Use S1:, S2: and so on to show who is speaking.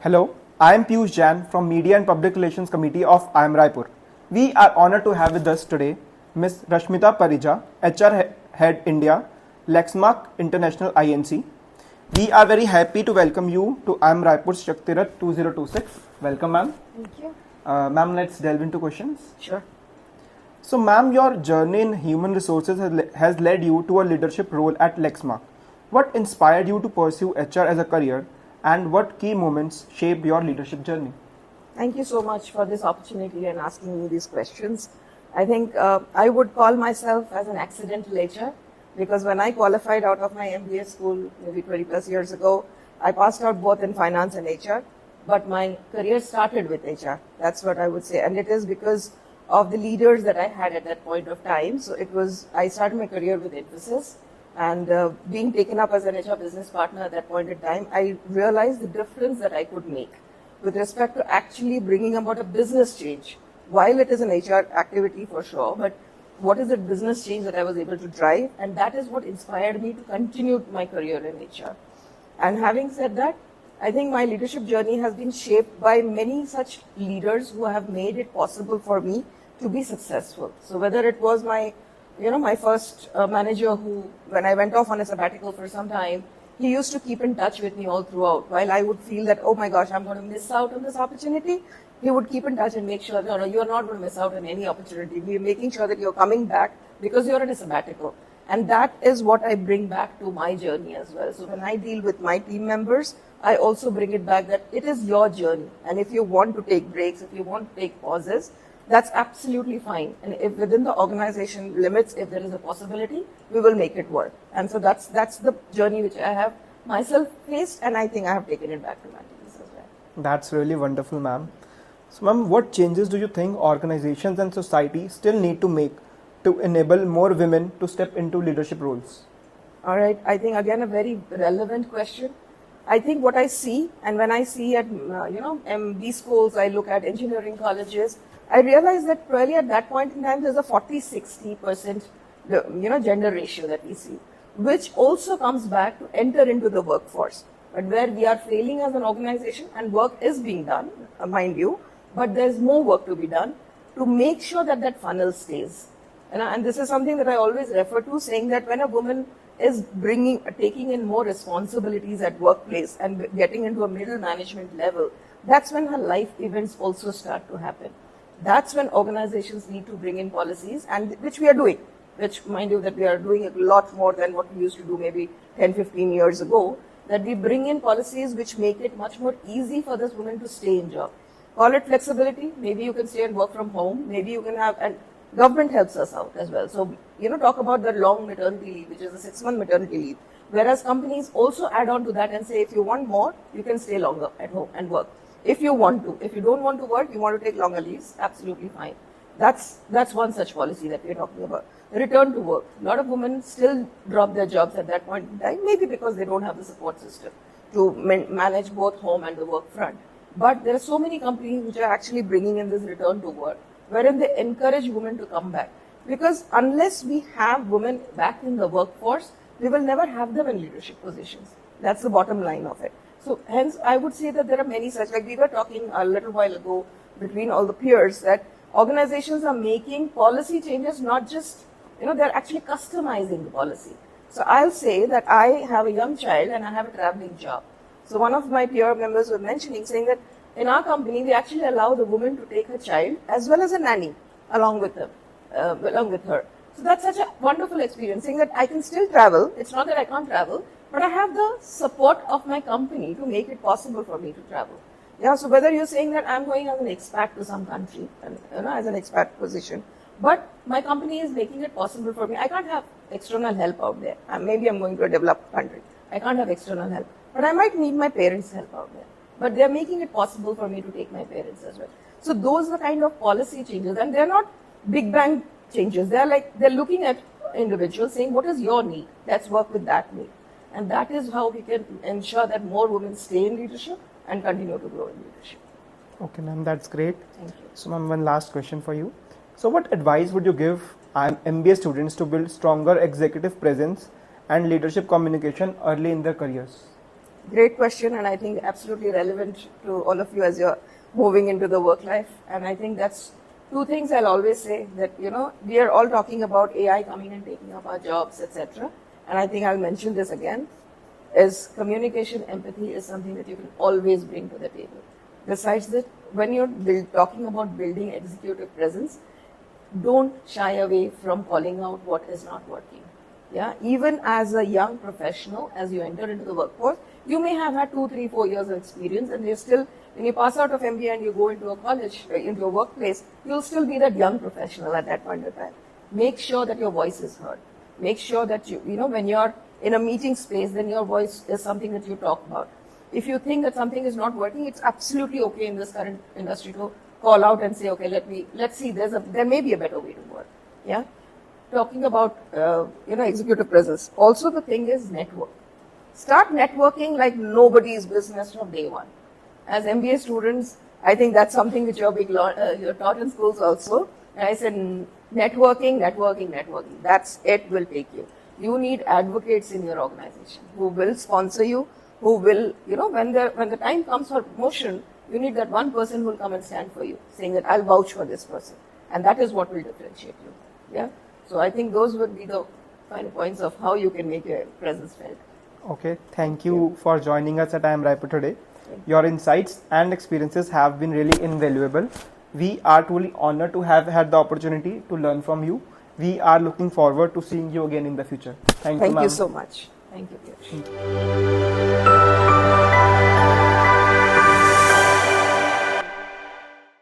S1: Hello, I am Piyush Jain from Media and Public Relations Committee of IIM Raipur. We are honored to have with us today Ms. Rashmita Parija, HR Head India, Lexmark International Inc. We are very happy to welcome you to IIM Raipur's Shaktirath 2026. Welcome, ma'am.
S2: Thank you.
S1: Ma'am, let's delve into questions.
S2: Sure.
S1: So, ma'am, your journey in human resources has led you to a leadership role at Lexmark. What inspired you to pursue HR as a career, and what key moments shaped your leadership journey?
S2: Thank you so much for this opportunity and asking me these questions. I think I would call myself as an accidental HR because when I qualified out of my MBA school maybe 20 plus years ago, I passed out both in finance and HR, but my career started with HR. That's what I would say. And it is because of the leaders that I had at that point of time. So I started my career with Infosys. And being taken up as an HR business partner at that point in time, I realized the difference that I could make with respect to actually bringing about a business change. While it is an HR activity for sure, but what is the business change that I was able to drive? And that is what inspired me to continue my career in HR. And having said that, I think my leadership journey has been shaped by many such leaders who have made it possible for me to be successful. So whether it was my first manager who, when I went off on a sabbatical for some time, he used to keep in touch with me all throughout. While I would feel that, oh my gosh, I'm going to miss out on this opportunity, he would keep in touch and make sure, no, you're not going to miss out on any opportunity. We're making sure that you're coming back because you're in a sabbatical. And that is what I bring back to my journey as well. So when I deal with my team members, I also bring it back that it is your journey. And if you want to take breaks, if you want to take pauses, that's absolutely fine. And if within the organization limits, if there is a possibility, we will make it work. And so that's the journey which I have myself faced, and I think I have taken it back to my teams as well.
S1: That's really wonderful, ma'am. So, ma'am, what changes do you think organizations and society still need to make to enable more women to step into leadership roles?
S2: All right. I think, again, a very relevant question. I think what I see, and when I see at, MB schools, I look at engineering colleges, I realize that probably at that point in time, there's a 40-60%, gender ratio that we see, which also comes back to enter into the workforce. But where we are failing as an organization, and work is being done, mind you, but there's more work to be done to make sure that that funnel stays. And this is something that I always refer to, saying that when a woman is taking in more responsibilities at workplace and getting into a middle management level, that's when her life events also start to happen. That's when organizations need to bring in policies, and which we are doing, which mind you that we are doing a lot more than what we used to do maybe 10, 15 years ago, that we bring in policies which make it much more easy for this woman to stay in job. Call it flexibility, maybe you can stay and work from home, maybe you can have, and government helps us out as well. So, talk about the long maternity leave, which is a 6-month maternity leave, whereas companies also add on to that and say, if you want more, you can stay longer at home and work. If you want to. If you don't want to work, you want to take longer leaves, absolutely fine. That's one such policy that we're talking about. Return to work. A lot of women still drop their jobs at that point in time, maybe because they don't have the support system to manage both home and the work front. But there are so many companies which are actually bringing in this return to work, wherein they encourage women to come back. Because unless we have women back in the workforce, we will never have them in leadership positions. That's the bottom line of it. So hence, I would say that there are many such, like we were talking a little while ago between all the peers, that organizations are making policy changes, not just, they're actually customizing the policy. So I'll say that I have a young child and I have a traveling job. So one of my peer members was mentioning, saying that in our company, we actually allow the woman to take her child as well as a nanny along with her. So that's such a wonderful experience, saying that I can still travel. It's not that I can't travel, but I have the support of my company to make it possible for me to travel. Yeah, so whether you're saying that I'm going as an expat to some country, as an expat position, but my company is making it possible for me. I can't have external help out there. Maybe I'm going to a developed country. I can't have external help, but I might need my parents' help out there. But they're making it possible for me to take my parents as well. So those are the kind of policy changes, and they're not big bang changes. They're looking at individuals saying, what is your need? Let's work with that need. And that is how we can ensure that more women stay in leadership and continue to grow in leadership.
S1: Okay, ma'am, that's great.
S2: Thank you.
S1: So, ma'am, one last question for you. So, what advice would you give MBA students to build stronger executive presence and leadership communication early in their careers?
S2: Great question, and I think absolutely relevant to all of you as you're moving into the work life. And I think that's two things I'll always say, that, you know, we are all talking about AI coming and taking up our jobs, etc. And I think I'll mention this again, is communication empathy is something that you can always bring to the table. Besides that, when you're talking about building executive presence, don't shy away from calling out what is not working. Yeah, even as a young professional, as you enter into the workforce, you may have had 2, 3, 4 years of experience, and you're still, when you pass out of MBA and you go into a college, into a workplace, you'll still be that young professional at that point of time. Make sure that your voice is heard. Make sure that you know, when you're in a meeting space, then your voice is something that you talk about. If you think that something is not working, it's absolutely okay in this current industry to call out and say, okay, let's see, there may be a better way to work. Yeah. Talking about, you know, executive presence. Also, the thing is network. Start networking like nobody's business from day one. As MBA students, I think that's something which you're taught in schools also. And I said, networking. That's it will take you. You need advocates in your organization who will sponsor you, who will, you know, when the time comes for promotion, you need that one person who will come and stand for you, saying that I'll vouch for this person. And that is what will differentiate you. Yeah. So I think those would be the final points of how you can make your presence felt.
S1: Okay, thank you for joining us at IIM Raipur today. Your insights and experiences have been really invaluable. We are truly honored to have had the opportunity to learn from you. We are looking forward to seeing you again in the future. Thank you, ma'am.
S2: Thank you so much. Thank you, Piyush.